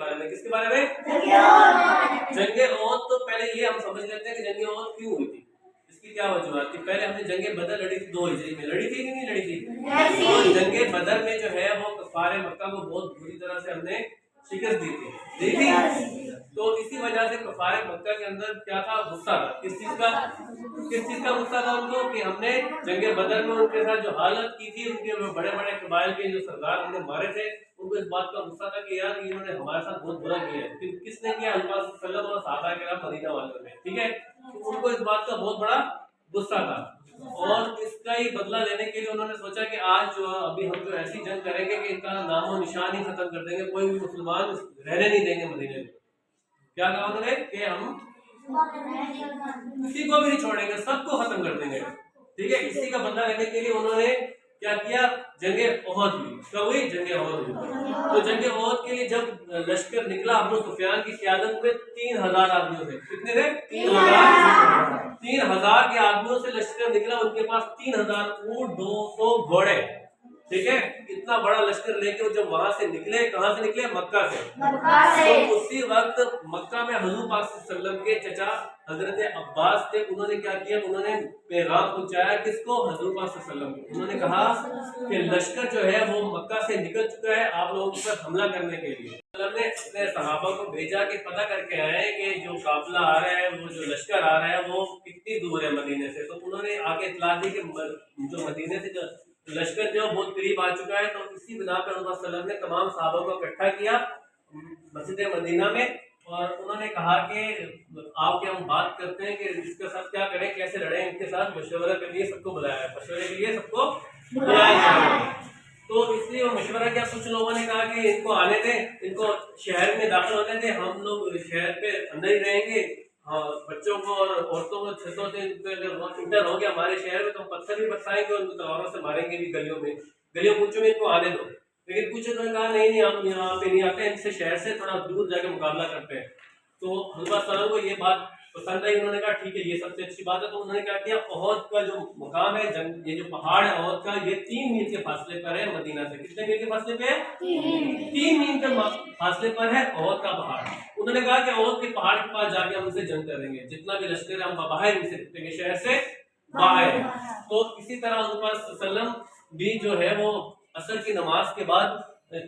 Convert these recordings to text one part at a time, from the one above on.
بارے میں. کس کے بارے میں؟ جنگ احد. تو پہلے یہ ہم سمجھ لیتے ہیں کہ جنگ احد کیوں ہوئی تھی, اس کی کیا وجوہات تھی. پہلے ہم نے جنگ بدر لڑی تھی 2 ہجری میں, لڑی تھی کہ نہیں لڑی تھی؟ اور جنگ بدر میں جو ہے وہ کفار مکہ کو بہت بری طرح سے ہم نے شکست دی تھی. تو اسی وجہ سے کفار مکہ کے اندر کیا تھا, غصہ تھا. کس چیز کا غصہ تھا ان کو, کہ ہم نے جنگ بدر میں ان کے ساتھ جو حالت کی تھی, ان کے بڑے بڑے قبائل کے جو سردار ہم نے مارے تھے, ان کو اس بات کا غصہ تھا کہ یار انہوں نے ہمارے ساتھ بہت برا کیا ہے. کس نے کیا؟ اللہ صلی اللہ علیہ وسلم اور صحابہ کرام مدینہ والوں نے. ٹھیک ہے, تو ان کو اس بات کا بہت بڑا غصہ تھا, اور اس کا ہی بدلہ لینے کے لیے انہوں نے سوچا کہ آج جو ابھی ہم جو ایسی جنگ کریں گے کہ ان کا نام و نشان ہی ختم کر دیں گے, کوئی بھی مسلمان رہنے نہیں دیں گے مدینے میں. کیا کہا انہوں نے کہ ہم کسی کو بھی نہیں چھوڑیں گے, سب کو ختم کر دیں گے. ٹھیک ہے, اسی کا بدلہ لینے کے لیے انہوں نے کیا کیا, جنگ احد ہوئی. کیا ہوئی؟ جنگ احد ہوئی. تو جنگ احد کے لیے جب لشکر نکلا ابو سفیان کی قیادت میں 3000 آدمیوں سے, کتنے تھے؟ 3000 کے آدمیوں سے لشکر نکلا. ان کے پاس 3000 اونٹ, 200 گھوڑے. ٹھیک ہے, اتنا بڑا لشکر لے کے جب وہاں سے نکلے, کہاں سے نکلے؟ مکہ سے. تو اسی وقت مکہ میں حضور پاک صلی اللہ علیہ وسلم کے چچا حضرت عباس تھے. انہوں نے کیا کیا, انہوں نے پیغام پہنچایا کس کو؟ حضور پاک صلی اللہ علیہ وسلم کو. انہوں نے کہا کہ لشکر جو ہے وہ مکہ سے نکل چکا ہے, آپ لوگوں پر حملہ کرنے کے لیے. اللہ نے اپنے صحابہ کو بھیجا کہ پتہ کر کے آئے کہ جو قافلہ آ رہا ہے, وہ جو لشکر آ رہا ہے وہ کتنی دور ہے مدینے سے. تو انہوں نے آگے اطلاع دی کہ جو مدینے سے جو لشکر جو بہت قریب آ چکا ہے. تو اسی بنا پر اللہ صلی اللہ علیہ وسلم نے تمام صحابہ کو اکٹھا کیا مسجد مدینہ میں, اور انہوں نے کہا کہ آپ کے ہم بات کرتے ہیں کہ اس کے ساتھ کیا کریں, کیسے لڑیں. ان کے ساتھ مشورہ کے لیے سب کو بلایا ہے, مشورے کے لیے سب کو بلایا ہے. تو اس لیے وہ مشورہ کیا, کچھ لوگوں نے کہا کہ ان کو آنے دیں, ان کو شہر میں داخل ہونے دیں, ہم لوگ شہر پہ اندر ہی رہیں گے. ہاں, بچوں کو اور عورتوں کو چھتوں سے انٹر ہو گیا ہمارے شہر میں, تو ہم پتھر بھی برسائیں گے اور ان کو تلواروں سے ماریں گے بھی گلیوں میں, گلیوں کوچوں میں ان کو آنے دو. لیکن کچھ انہوں نے کہا نہیں ہم یہاں پہ نہیں آتے, ان سے شہر سے تھوڑا دور جا کے مقابلہ کرتے ہیں. تو حضرت صلی اللہ علیہ وسلم کو یہ بات پسند آئی. انہوں نے کہا ٹھیک ہے, یہ سب سے اچھی بات ہے. تو انہوں نے کیا کیا, احد کا جو مقام ہے, یہ جو پہاڑ ہے احد کا, یہ 3 میل کے فاصلے پر ہے مدینہ سے. کتنے میل کے فاصلے پہ ہے؟ 3 میل کے فاصلے پر ہے احد کا پہاڑ. انہوں نے کہا کہ احد کے پہاڑ کے پاس جا کے ہم ان سے جنگ کریں گے, جتنا بھی لشکر ہے ہم باہر ان سے نکلیں گے, شہر سے باہر. تو اسی طرح حضور صلی اللہ علیہ وسلم بھی جو ہے وہ عصر کی نماز کے بعد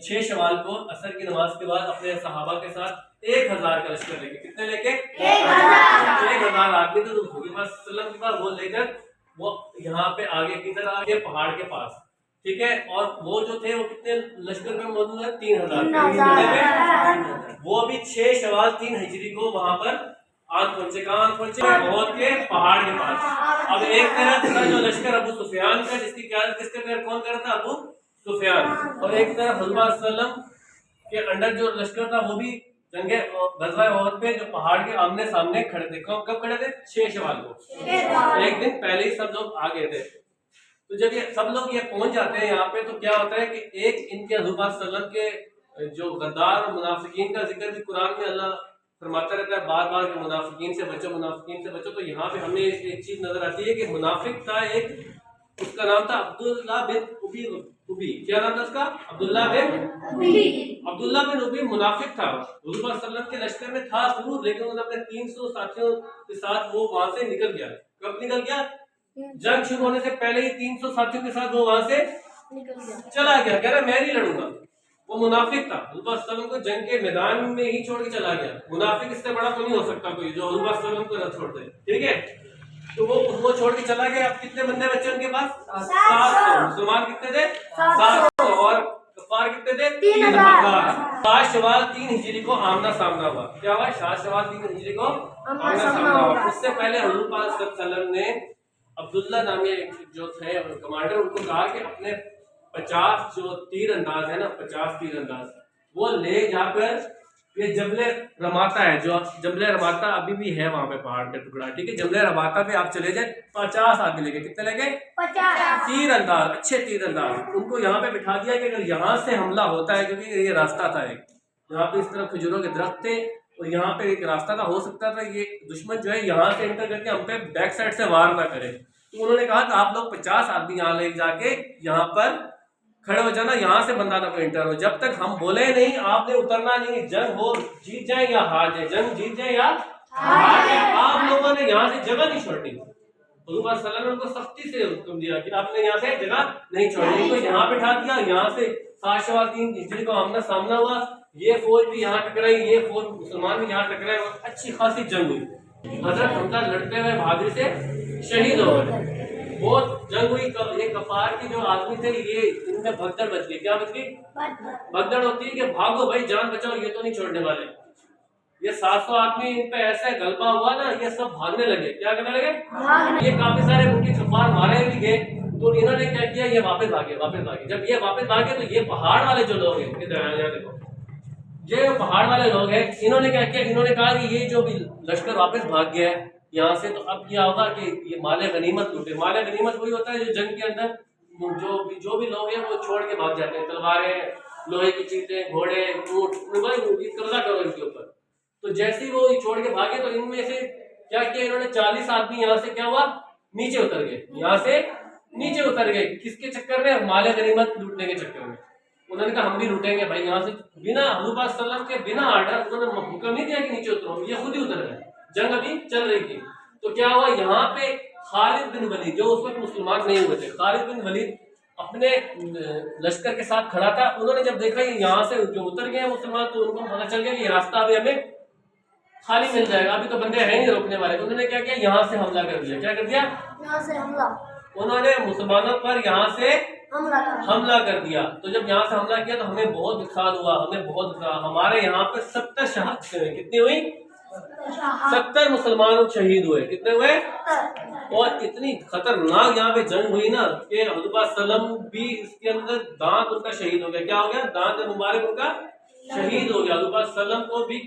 6 شوال کو عصر کی نماز کے بعد اپنے صحابہ کے ساتھ 1000 کا لشکر لے کے, کتنے لے کے؟ 1000 آدمی. تو حضور صلی اللہ علیہ وسلم کے پاس وہ لے کر وہ یہاں پہ آگے کدھر آگے پہاڑ کے پاس. ٹھیک ہے, اور وہ جو تھے وہ کتنے لشکر میں موجود ہیں؟ 3000. وہ بھی 6 شوال 3 ہجری کو وہاں پر آن پہنچے. کہاں پہنچے؟ احد کے پہاڑ کے پاس. اب ایک طرف تھا جو لشکر ابو سفیان کا, جس کی قیادت کس کے کون کر رہا تھا؟ ابو سفیان. اور ایک طرف حضور صلی اللہ علیہ وسلم کے انڈر جو لشکر تھا وہ بھی جنگ غزوہ احد پہ جو پہاڑ کے آمنے سامنے کھڑے تھے. کب کھڑے تھے؟ 6 شوال کو, ایک دن پہلے ہی سب لوگ آ گئے تھے. تو جب یہ سب لوگ یہ پہنچ جاتے ہیں یہاں پہ, تو کیا ہوتا ہے کہ ایک ان کے حضور صلی اللہ علیہ وسلم کے جو غدار اور منافقین کا ذکر بھی قرآن میں اللہ فرماتا رہتا ہے بار بار کہ منافقین سے بچو, منافقین سے بچو. تو یہاں پہ ہمیں ایک چیز نظر آتی ہے کہ منافق تھا ایک, اس کا نام تھا عبداللہ بن ابی. کیا نام تھا اس کا؟ عبداللہ بن ابی منافق تھا. حضور صلی اللہ علیہ وسلم کے لشکر میں تھا ضرور, لیکن انہوں نے اپنے 300 ساتھیوں کے ساتھ وہ وہاں سے نکل گیا. کب نکل گیا؟ جنگ شروع ہونے سے پہلے ہی 300 ساتھیوں کے ساتھ وہ وہاں سے چلا گیا. کہہ رہا میں نہیں لڑوں گا. وہ منافق تھا. حضور صلی اللہ علیہ وسلم کو جنگ کے میدان میں ہی چھوڑ کے چلا گیا. منافق اس سے بڑا تو نہیں ہو سکتا کوئی جو حضور صلی اللہ علیہ وسلم کو نہ چھوڑ دے. ٹھیک ہے, تو وہ چھوڑ کے چلا گیا. اب کتنے بندے بچے ان کے پاس؟ 700. مسلمان کتنے تھے؟ 700. اور کفار کتنے تھے؟ 3000. 7 شوال 3 ہجری کو آمنا سامنا ہوا. کیا ہوا؟ 7 شوال 3 ہجری کو آمنا سامنا ہوا. اس سے پہلے حضور پاک صلی اللہ علیہ وسلم نے عبداللہ نامی جو تھے کمانڈر, ان کو کہا کہ اپنے 50 جو تیر انداز ہے نا, 50 تیر انداز وہ لے جا کر یہ جبل رماتا ہے, جو جبل رماتا ابھی بھی ہے وہاں پہ پہاڑ کا ٹکڑا. ٹھیک ہے, جبل رماتا پہ آپ چلے جائیں, 50 آدمی لے کے. کتنے لے گئے؟ 50 تیر انداز, اچھے تیر انداز. ان کو یہاں پہ بٹھا دیا کہ اگر یہاں سے حملہ ہوتا ہے, کیونکہ یہ راستہ تھا ایک, یہاں پہ اس طرف کھجوروں کے درخت تھے اور یہاں پہ ایک راستہ تھا, ہو سکتا تھا یہ دشمن جو ہے یہاں سے انٹر کر کے ہم پہ بیک سائڈ سے وار نہ کرے. تو انہوں نے کہا کہ آپ لوگ 50 آدمی یہاں لے جا کے یہاں پر کھڑے ہو جانا, یہاں سے بندہ نہ کوئی انٹر ہو. جب تک ہم بولے نہیں آپ نے اترنا نہیں, جنگ ہو جیت جائیں یا ہار جائیں, جنگ جیت جائیں یا ہار جائیں, آپ لوگوں نے یہاں سے جگہ نہیں چھوڑنی. حضور صلی اللہ علیہ وسلم کو سختی سے حکم دیا کہ آپ نے یہاں سے جگہ نہیں چھوڑنی. تو یہاں بٹھا دیا, یہاں سے 703 ہجری کو آمنا سامنا ہوا, یہ فوج بھی یہاں ٹکرائی, یہ فوج مسلمان بھی یہاں ٹکرائے, اور اچھی خاصی جنگ ہوئی. حضرت حمزہ لڑتے ہوئے بہادری سے شہید ہو گئے. بہت جنگ ہوئی. یہ کفار کے جو آدمی تھے یہ ان میں بھگدڑ بچ گئی. کیا بچ گئی؟ بھگدڑ ہوتی ہے کہ بھاگو بھائی جان بچاؤ, یہ تو نہیں چھوڑنے والے. یہ 700 آدمی ان پہ ایسا غلبہ ہوا نا, یہ سب بھاگنے لگے. کیا کرنے لگے؟ یہ کافی سارے ان کے کفار مارے بھی گئے. تو انہوں نے کیا کیا, یہ واپس بھاگے. جب یہ واپس بھاگے تو یہ پہاڑ والے جو لوگ ہیں, یہ پہاڑ والے لوگ ہیں, انہوں نے کیا کیا, انہوں نے کہا کہ یہ جو بھی لشکر واپس بھاگ گیا ہے یہاں سے, تو اب کیا ہوگا کہ یہ مال غنیمت لوٹے. مال غنیمت وہی ہوتا ہے جو جنگ کے اندر جو بھی لوگ ہیں وہ چھوڑ کے بھاگ جاتے ہیں. تلواریں, لوہے کی چیزیں, گھوڑے, اونٹ, قبضہ کرو ان کے اوپر. تو جیسے ہی وہ چھوڑ کے بھاگے تو ان میں سے کیا کیا, انہوں نے 40 آدمی یہاں سے کیا ہوا, نیچے اتر گئے. یہاں سے نیچے اتر گئے. کس کے چکر میں؟ مال غنیمت لوٹنے کے چکر میں. انہوں نے کہا ہم بھی لوٹیں گے بھائی یہاں سے. بنا حضور صلی اللہ علیہ وسلم کے بنا آرڈر انہوں نے حکم نہیں دیا کہ نیچے اترو, یہ خود ہی اتر گئے. جنگ ابھی چل رہی تھی. تو کیا ہوا, یہاں پہ خالد بن ولید جو اس وقت مسلمان نہیں ہوئے تھے, خالد بن ولید اپنے لشکر کے ساتھ کھڑا تھا. انہوں نے جب دیکھا یہاں سے جو اتر گئے مسلمان تو ان کو پتہ چل گیا کہ یہ راستہ ابھی ہمیں خالی مل جائے گا, ابھی تو بندے ہیں نہیں روکنے والے. انہوں نے کیا کیا, یہاں سے حملہ کر دیا. کیا کر دیا؟ یہاں سے حملہ. انہوں نے مسلمانوں پر یہاں سے حملہ کر دیا. تو جب یہاں سے حملہ کیا تو ہمیں بہت نقصان ہوا, ہمارے یہاں پہ 70 شہادتیں ہوئی. کتنی ہوئی؟ 70 مسلمان شہید ہوئے. کتنے ہوئے؟ اور اتنی خطرناک یہاں پہ جنگ ہوئی نا کہ حضور صلی اللہ علیہ وسلم بھی اس کے اندر دانت ان کا شہید ہو گیا. کیا ہو گیا؟ دانت مبارک ان کا شہید ہو گیا. حضور صلی اللہ علیہ وسلم کو بھی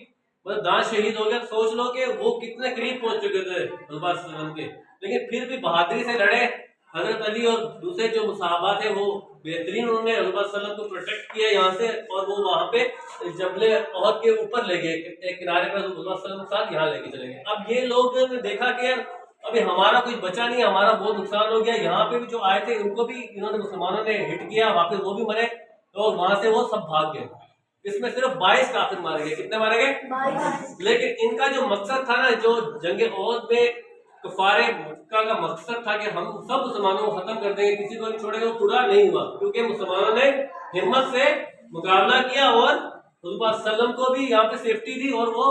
دانت شہید ہو گیا. سوچ لو کہ وہ کتنے قریب پہنچ چکے تھے حضور صلی اللہ علیہ وسلم کے, لیکن پھر بھی بہادری سے لڑے. حضرت علی اور دوسرے جو صحابہ تھے وہ بہترین, انہوں نے حضور صلی اللہ علیہ وسلم کو پروٹیکٹ کیا یہاں سے, اور وہ وہاں پہ جبل احد کے اوپر لے گئے, ایک کنارے پر حضور صلی اللہ علیہ وسلم کے ساتھ یہاں لے کے چلے گئے. اب یہ لوگ نے دیکھا کہ ابھی ہمارا کچھ بچا نہیں, ہمارا بہت نقصان ہو گیا. یہاں پہ بھی جو آئے تھے ان کو بھی انہوں نے مسلمانوں نے ہٹ کیا, واپس وہ بھی مرے, تو وہاں سے وہ سب بھاگ گئے. اس میں صرف 22 کافر مارے گئے. کتنے مارے گئے؟ 22. لیکن ان کا جو مقصد تھا نا, جو جنگ احد میں کفار مکہ کا مقصد تھا کہ ہم سب مسلمانوں کو ختم کر دیں گے, کسی کو نہیں چھوڑیں گے, وہ پورا نہیں ہوا, کیونکہ مسلمانوں نے ہمت سے مقابلہ کیا اور حضور صلی اللہ علیہ وسلم کو بھی یہاں پہ سیفٹی دی اور وہ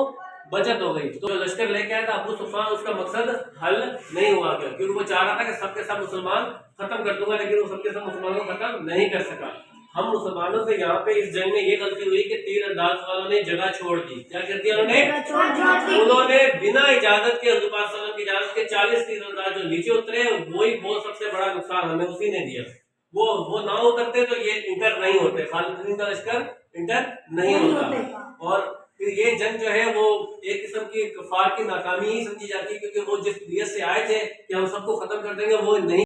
بچت ہو گئی. تو لشکر لے کے آیا تھا ابو سفیان, اس کا مقصد حل نہیں ہوا گیا, کیونکہ وہ چاہ رہا تھا کہ سب کے سب مسلمان ختم کر دوں گا, لیکن وہ سب کے سب مسلمانوں کو ختم نہیں کر سکا. ہم مسلمانوں سے یہاں پہ اس جنگ میں یہ غلطی ہوئی کہ تیر انداز والوں نے جگہ چھوڑ دی. کیا کر دیا انہوں نے بنا اجازت کے, حضور صلی اللہ علیہ وسلم کی اجازت کے 40 تیر انداز جو نیچے اترے, وہی بہت سب سے بڑا نقصان ہمیں اسی نے دیا. وہ نہ اترتے تو یہ انٹر نہیں ہوتے, خالد بن کا لشکر انٹر نہیں ہوتا. اور پھر یہ جنگ جو ہے وہ ایک قسم کی کفار کی ناکامی ہی سمجھی جاتی ہے, کیونکہ وہ جس نیت سے آئے تھے کہ ہم سب کو ختم کر دیں گے وہ نہیں